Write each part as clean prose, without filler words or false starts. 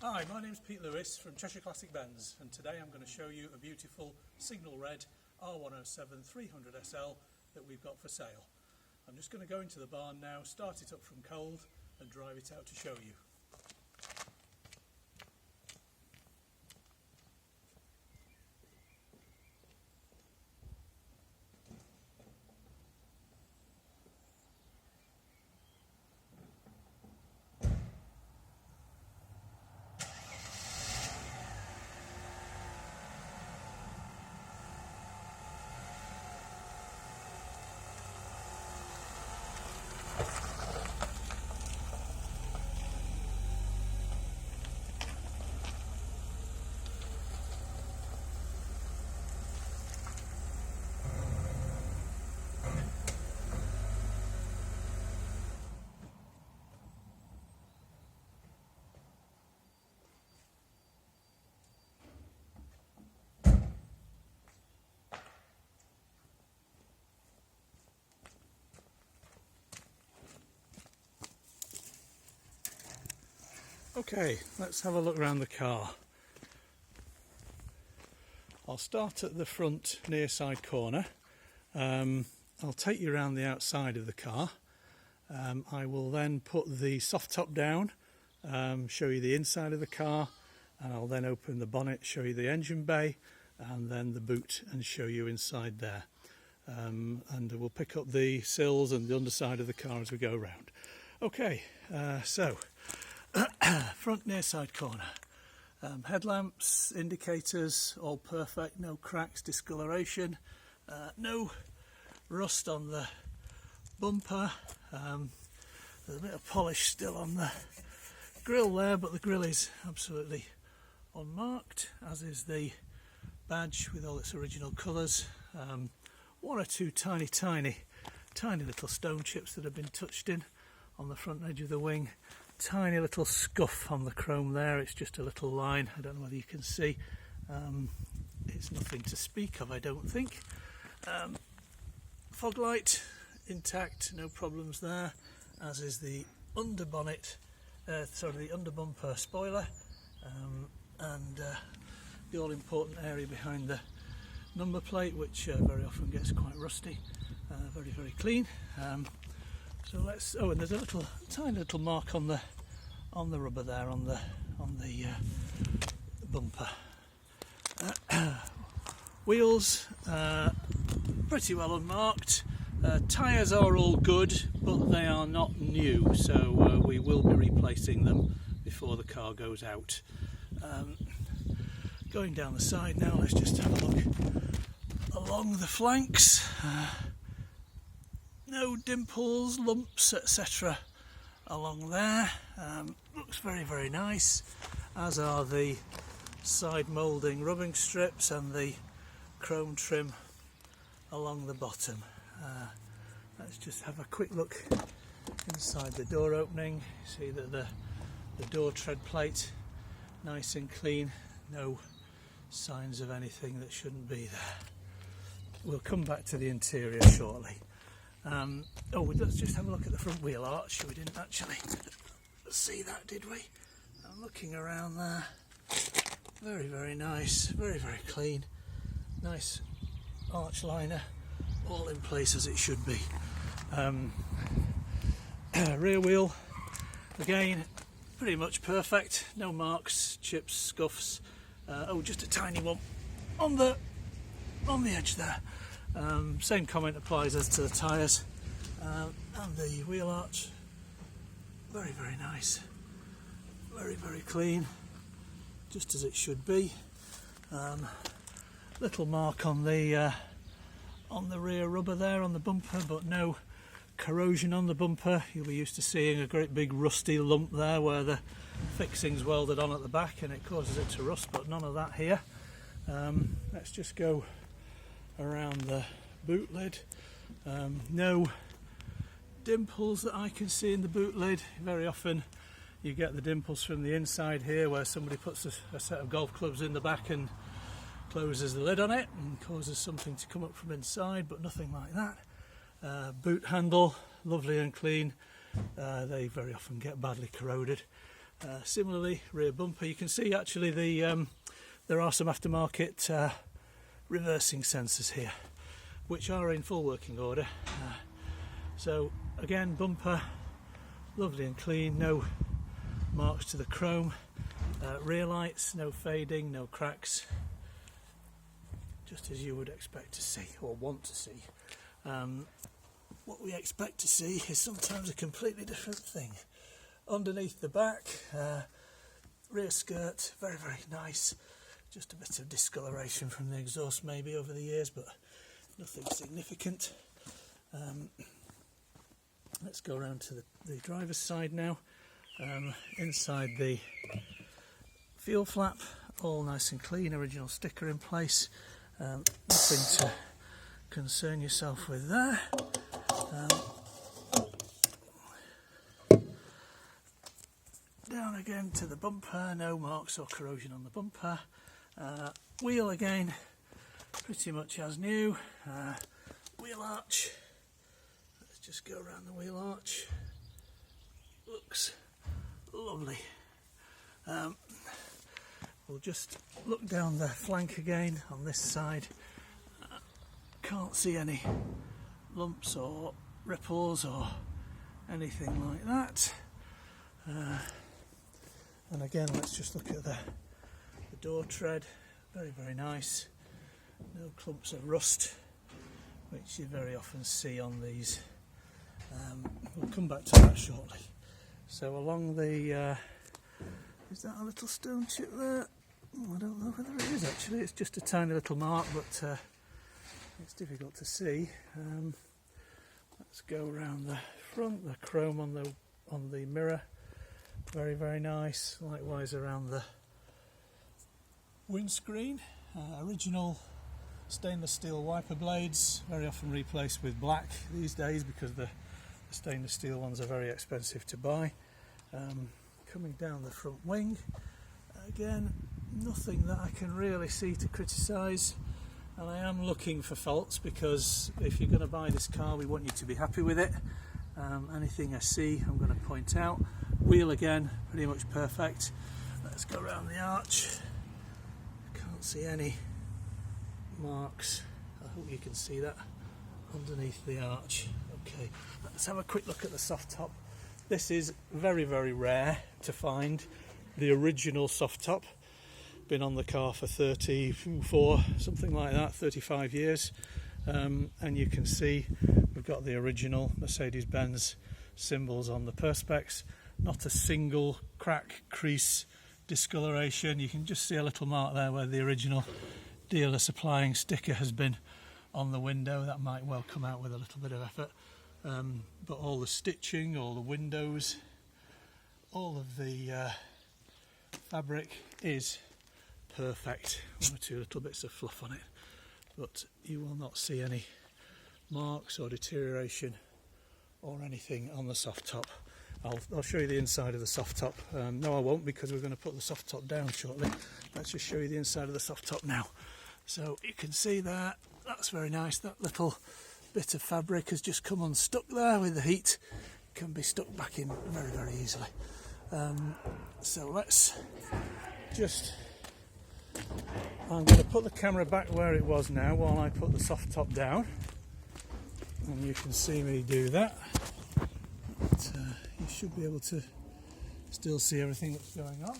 Hi, my name's Pete Lewis from Cheshire Classic Benz, and today I'm going to show you a beautiful signal red R107 300SL that we've got for sale. I'm just going to go into the barn now, start it up from cold and drive it out to show you. Okay, let's have a look around the car. I'll start at the front near side corner. I'll take you around the outside of the car. I will then put the soft top down, show you the inside of the car, and I'll then open the bonnet, show you the engine bay, and then the boot and show you inside there. And we'll pick up the sills and the underside of the car as we go around. Okay, so front near side corner. Headlamps, indicators, all perfect, no cracks, discoloration, no rust on the bumper. There's a bit of polish still on the grille there, but the grille is absolutely unmarked, as is the badge with all its original colours. One or two tiny little stone chips that have been touched in on the front edge of the wing. Tiny little scuff on the chrome there, it's just a little line, I don't know whether you can see. It's nothing to speak of, I don't think. Fog light intact, no problems there, as is the under bonnet, the under bumper spoiler, and the all important area behind the number plate, which very often gets quite rusty. Very clean. So let's. Oh, and there's a tiny little mark on the rubber there on the bumper. Wheels pretty well unmarked. Tyres are all good, but they are not new, so we will be replacing them before the car goes out. Going down the side now, let's just have a look along the flanks. No dimples, lumps, etc. along there. Looks very nice, as are the side moulding rubbing strips and the chrome trim along the bottom. Let's just have a quick look inside the door opening. See that the door tread plate nice and clean, no signs of anything that shouldn't be there. We'll come back to the interior shortly. Let's just have a look at the front wheel arch. We didn't actually see that, did we? I'm looking around there. Very nice, very clean. Nice arch liner, all in place as it should be. Rear wheel, again, pretty much perfect. No marks, chips, scuffs. Just a tiny one on the edge there. Same comment applies as to the tyres, and the wheel arch. Very nice, very clean, just as it should be. Little mark on the rear rubber there on the bumper, but no corrosion on the bumper. You'll be used to seeing a great big rusty lump there where the fixing's welded on at the back and it causes it to rust, but none of that here. Let's just go around the boot lid. No dimples that I can see in the boot lid. Very often you get the dimples from the inside here, where somebody puts a set of golf clubs in the back and closes the lid on it and causes something to come up from inside, but nothing like that. Boot handle, lovely and clean. They very often get badly corroded. Similarly, rear bumper, you can see actually there are some aftermarket reversing sensors here, which are in full working order. So again, bumper lovely and clean, no marks to the chrome. Rear lights, no fading, no cracks, just as you would expect to see or want to see. What we expect to see is sometimes a completely different thing. Underneath the back, rear skirt, very, very nice. Just a bit of discoloration from the exhaust maybe over the years, but nothing significant. Let's go around to the driver's side now. Inside the fuel flap, all nice and clean, original sticker in place. Nothing to concern yourself with there. Down again to the bumper, no marks or corrosion on the bumper. Wheel again, pretty much as new. Wheel arch, let's just go around the wheel arch. Looks lovely. We'll just look down the flank again on this side. Can't see any lumps or ripples or anything like that. And again, let's just look at the door tread. Very, very nice. No clumps of rust, which you very often see on these. We'll come back to that shortly. So along the, is that a little stone chip there? Oh, I don't know whether it is actually. It's just a tiny little mark, but it's difficult to see. Let's go around the front. The chrome on the mirror, very, very nice. Likewise around the windscreen. Original stainless steel wiper blades, very often replaced with black these days because the stainless steel ones are very expensive to buy. Coming down the front wing, again, nothing that I can really see to criticise, and I am looking for faults because if you're going to buy this car we want you to be happy with it. Anything I see I'm going to point out. Wheel again, pretty much perfect. Let's go around the arch. Can't see any marks. I hope you can see that underneath the arch. Okay, let's have a quick look at the soft top. This is very, very rare to find. The original soft top. Been on the car for 34, something like that, 35 years. And you can see we've got the original Mercedes-Benz symbols on the perspex. Not a single crack, crease, discoloration. You can just see a little mark there where the original dealer supplying sticker has been on the window. That might well come out with a little bit of effort. But all the stitching, all the windows, all of the fabric is perfect. One or two little bits of fluff on it, but you will not see any marks or deterioration or anything on the soft top. I'll show you the inside of the soft top. No, I won't, because we're going to put the soft top down shortly. Let's just show you the inside of the soft top now. So you can see that, that's very nice. That little bit of fabric has just come unstuck there with the heat. It can be stuck back in very, very easily. So let's just, I'm going to put the camera back where it was now while I put the soft top down, and you can see me do that. But, you should be able to still see everything that's going on.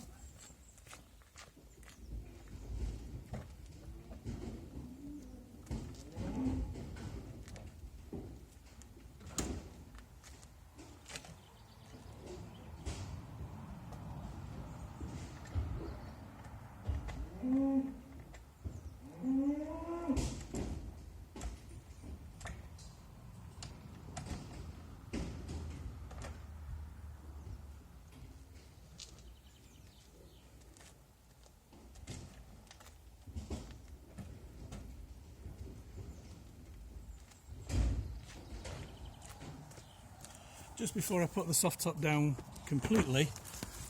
Just before I put the soft top down completely,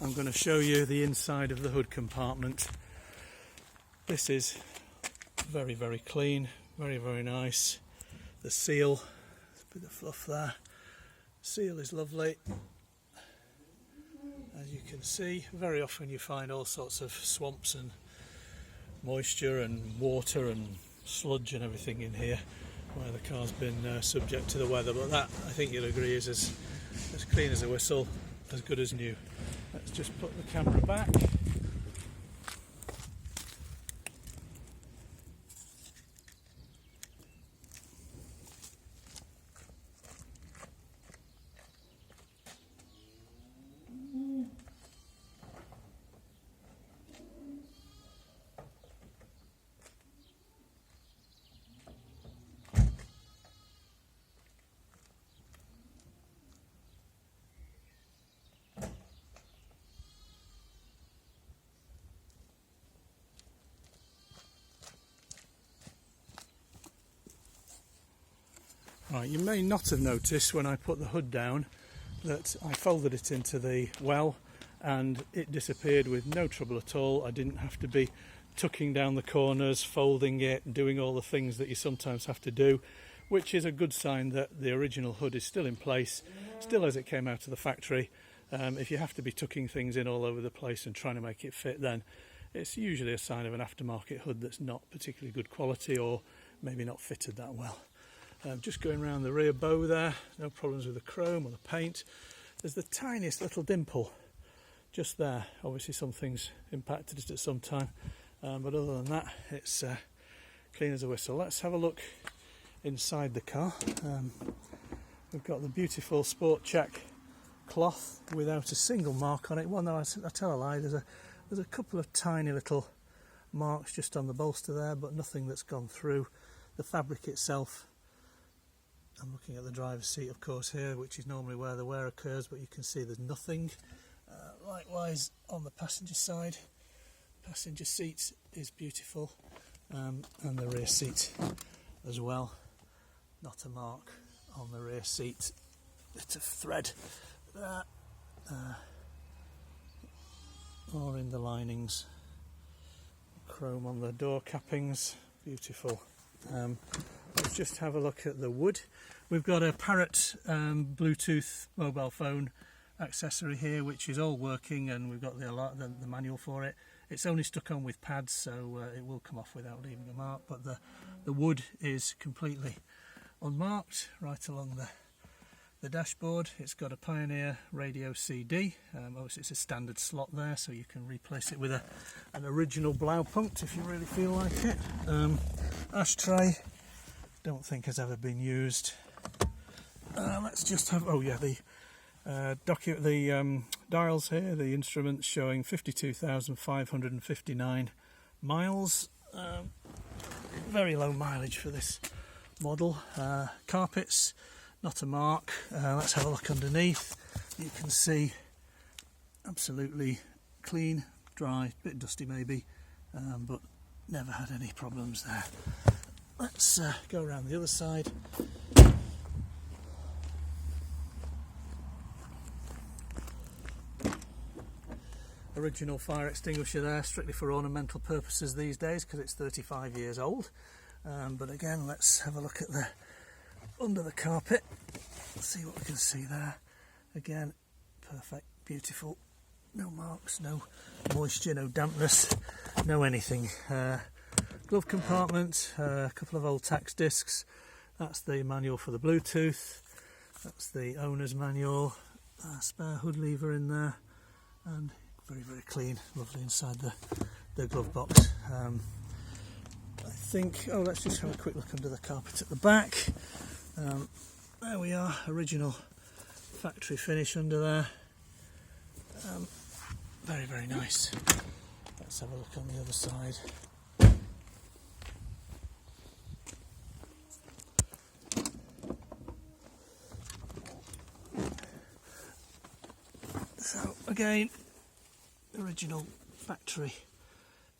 I'm going to show you the inside of the hood compartment. This is very, very clean, very, very nice. The seal, there's a bit of fluff there. Seal is lovely, as you can see, very often you find all sorts of swamps and moisture and water and sludge and everything in here where the car's been subject to the weather, but that, I think you'll agree, is as clean as a whistle, as good as new. Let's just put the camera back. Right, you may not have noticed when I put the hood down that I folded it into the well and it disappeared with no trouble at all. I didn't have to be tucking down the corners, folding it, doing all the things that you sometimes have to do, which is a good sign that the original hood is still in place, still as it came out of the factory. If you have to be tucking things in all over the place and trying to make it fit, then it's usually a sign of an aftermarket hood that's not particularly good quality or maybe not fitted that well. Just going around the rear bow there, no problems with the chrome or the paint. There's the tiniest little dimple just there. Obviously something's impacted it at some time, but other than that it's clean as a whistle. Let's have a look inside the car. We've got the beautiful Sport Check cloth without a single mark on it. Well, no, I tell a lie, there's a couple of tiny little marks just on the bolster there, but nothing that's gone through. The fabric itself, I'm looking at the driver's seat of course here, which is normally where the wear occurs, but you can see there's nothing. Likewise on the passenger side, passenger seat is beautiful, and the rear seat as well. Not a mark on the rear seat, bit of thread there, or in the linings. Chrome on the door cappings, beautiful. Let's just have a look at the wood. We've got a Parrot Bluetooth mobile phone accessory here, which is all working, and we've got the manual for it. It's only stuck on with pads, so it will come off without leaving a mark, but the wood is completely unmarked right along the dashboard. It's got a Pioneer radio CD. Obviously it's a standard slot there, so you can replace it with an original Blaupunkt if you really feel like it. Ashtray, don't think has ever been used. Let's just have, oh yeah, the dials here, the instruments showing 52,559 miles. Very low mileage for this model. Carpets, not a mark. Let's have a look underneath. You can see absolutely clean, dry, a bit dusty maybe, but never had any problems there. Let's go around the other side. Original fire extinguisher there, strictly for ornamental purposes these days because it's 35 years old. But again, let's have a look at the under the carpet. See what we can see there. Again, perfect, beautiful. No marks, no moisture, no dampness, no anything. Glove compartment, a couple of old tax discs. That's the manual for the Bluetooth. That's the owner's manual. Spare hood lever in there, and very, very clean, lovely inside the glove box. I think, oh, let's just have a quick look under the carpet at the back. There we are, original factory finish under there. Very, very nice. Let's have a look on the other side. So again, original factory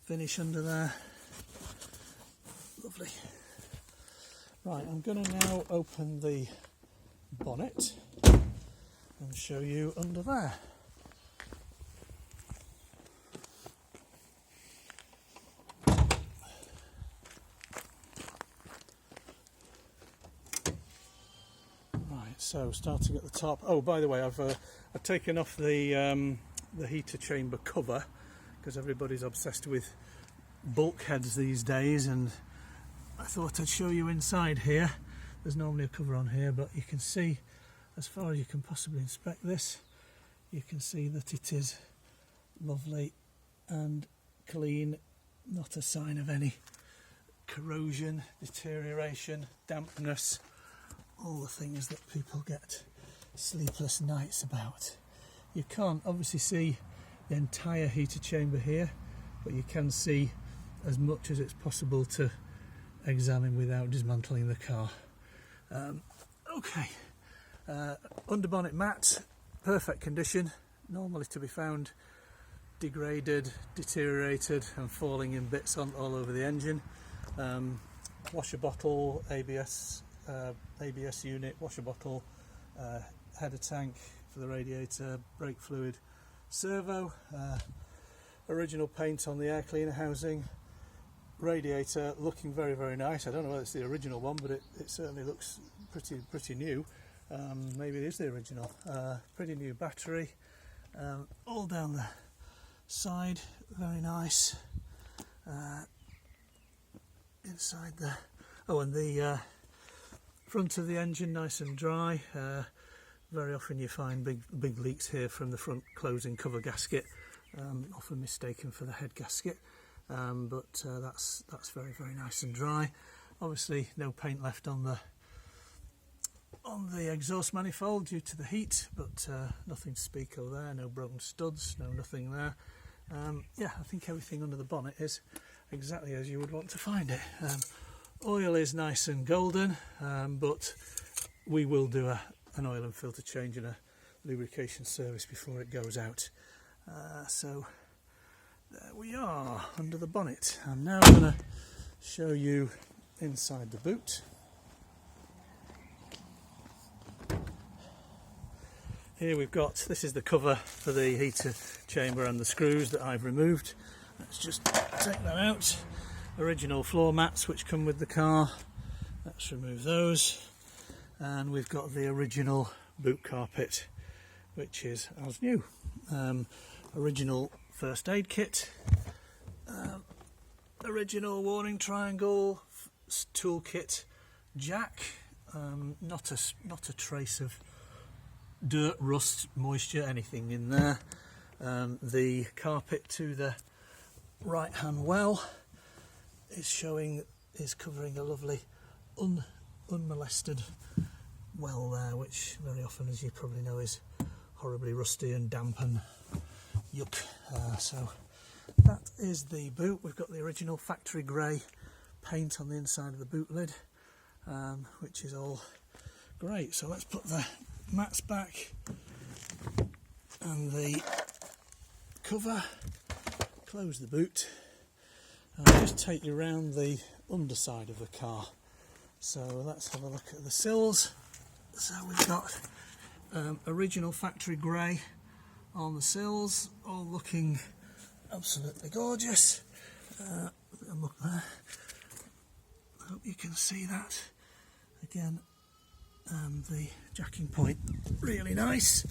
finish under there. Lovely. Right, I'm going to now open the bonnet and show you under there. Right, so starting at the top. Oh, by the way, I've taken off the the heater chamber cover, because everybody's obsessed with bulkheads these days, and I thought I'd show you inside here. There's normally a cover on here, but you can see, as far as you can possibly inspect this, you can see that it is lovely and clean, not a sign of any corrosion, deterioration, dampness, all the things that people get sleepless nights about. You can't obviously see the entire heater chamber here, but you can see as much as it's possible to examine without dismantling the car. Okay, under bonnet mat, perfect condition, normally to be found degraded, deteriorated and falling in bits all over the engine. Washer bottle, ABS unit, washer bottle, header tank for the radiator, brake fluid, servo, original paint on the air cleaner housing, radiator looking very, very nice. I don't know whether it's the original one, but it certainly looks pretty new. Maybe it is the original. Pretty new battery, all down the side, very nice. Inside and the front of the engine nice and dry. Very often you find big leaks here from the front closing cover gasket, often mistaken for the head gasket, but that's very, very nice and dry. Obviously no paint left on the exhaust manifold due to the heat, but nothing to speak of there, no broken studs, nothing there. Yeah, I think everything under the bonnet is exactly as you would want to find it. Oil is nice and golden, but we will do an oil and filter change and a lubrication service before it goes out. So there we are under the bonnet. I'm now going to show you inside the boot. Here we've got, this is the cover for the heater chamber and the screws that I've removed. Let's just take that out. Original floor mats which come with the car. Let's remove those. And we've got the original boot carpet, which is as new. Original first aid kit. Original warning triangle toolkit jack. Not a trace of dirt, rust, moisture, anything in there. The carpet to the right hand well is covering a lovely unmolested well there, which very often, as you probably know, is horribly rusty and damp and yuck. So that is the boot. We've got the original factory grey paint on the inside of the boot lid, which is all great. So let's put the mats back and the cover, close the boot, and I'll just take you around the underside of the car. So let's have a look at the sills. So we've got original factory grey on the sills, all looking absolutely gorgeous. Look there. I hope you can see that. Again, the jacking point really nice.